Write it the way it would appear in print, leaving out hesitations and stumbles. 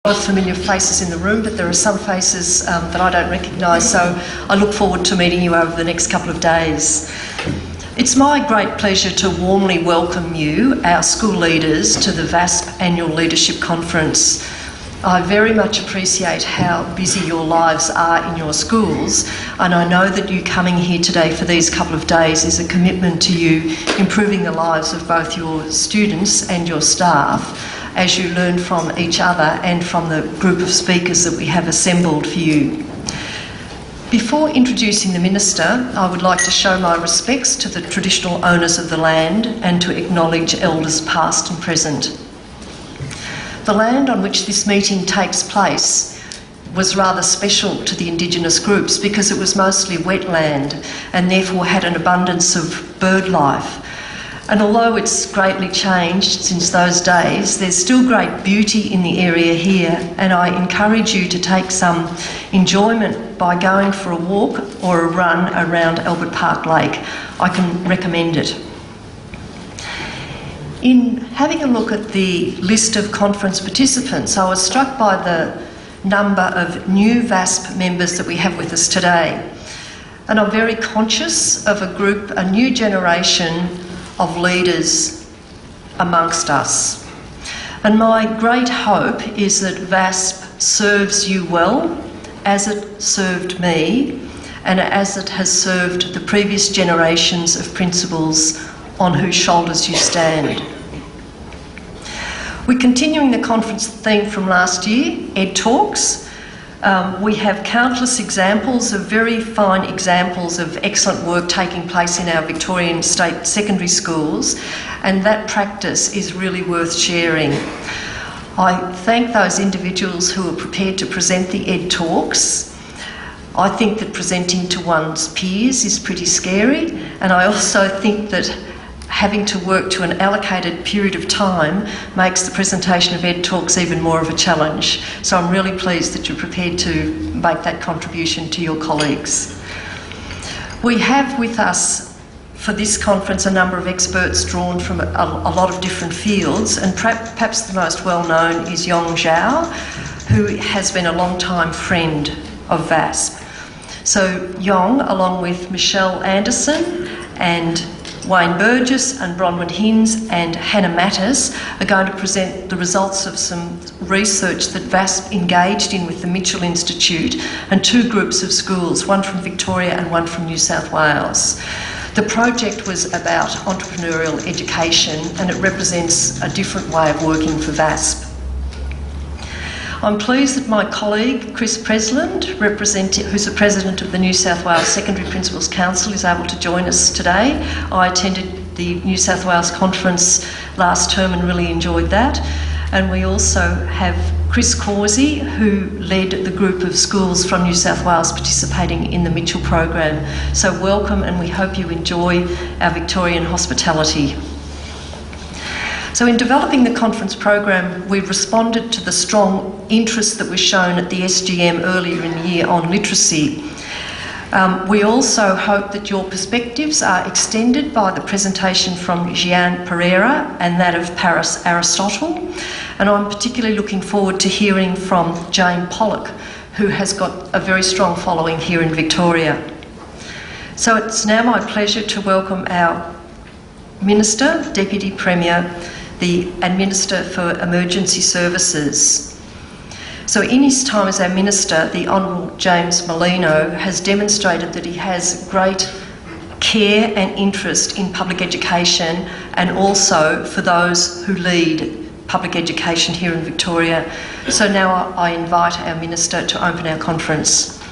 A lot of familiar faces in the room, but there are some faces that I don't recognise, so I look forward to meeting you over the next couple of days. It's my great pleasure to warmly welcome you, our school leaders, to the VASSP Annual Leadership Conference. I very much appreciate how busy your lives are in your schools, and I know that you coming here today for these couple of days is a commitment to you improving the lives of both your students and your staff as you learn from each other and from the group of speakers that we have assembled for you. Before introducing the Minister, I would like to show my respects to the traditional owners of the land and to acknowledge elders past and present. The land on which this meeting takes place was rather special to the Indigenous groups because it was mostly wetland and therefore had an abundance of bird life. And although it's greatly changed since those days, there's still great beauty in the area here, and I encourage you to take some enjoyment by going for a walk or a run around Albert Park Lake. I can recommend it. In having a look at the list of conference participants, I was struck by the number of new VASSP members that we have with us today. And I'm very conscious of a new generation of leaders amongst us. And my great hope is that VASSP serves you well, as it served me, and as it has served the previous generations of principals on whose shoulders you stand. We're continuing the conference theme from last year, Ed Talks. We have countless examples of very fine examples of excellent work taking place in our Victorian state secondary schools, and that practice is really worth sharing. I thank those individuals who are prepared to present the Ed Talks. I think that presenting to one's peers is pretty scary, and I also think that having to work to an allocated period of time makes the presentation of Ed Talks even more of a challenge. So I'm really pleased that you're prepared to make that contribution to your colleagues. We have with us for this conference a number of experts drawn from a lot of different fields, and perhaps the most well-known is Yong Zhao, who has been a long-time friend of VASSP. So Yong, along with Michelle Anderson and Wayne Burgess and Bronwyn Hinds and Hannah Mattis are going to present the results of some research that VASSP engaged in with the Mitchell Institute and two groups of schools, one from Victoria and one from New South Wales. The project was about entrepreneurial education, and it represents a different way of working for VASSP. I'm pleased that my colleague, Chris Presland, who's the President of the New South Wales Secondary Principals Council, is able to join us today. I attended the New South Wales conference last term and really enjoyed that. And we also have Chris Causey, who led the group of schools from New South Wales participating in the Mitchell program. So welcome, and we hope you enjoy our Victorian hospitality. So in developing the conference program, we responded to the strong interest that was shown at the SGM earlier in the year on literacy. We also hope that your perspectives are extended by the presentation from Gian Pereira and that of Paris Aristotle. And I'm particularly looking forward to hearing from Jane Pollock, who has got a very strong following here in Victoria. So it's now my pleasure to welcome our Minister, Deputy Premier, and Minister for Emergency Services. So in his time as our Minister, the Honourable James Merlino has demonstrated that he has great care and interest in public education and also for those who lead public education here in Victoria. So now I invite our Minister to open our conference.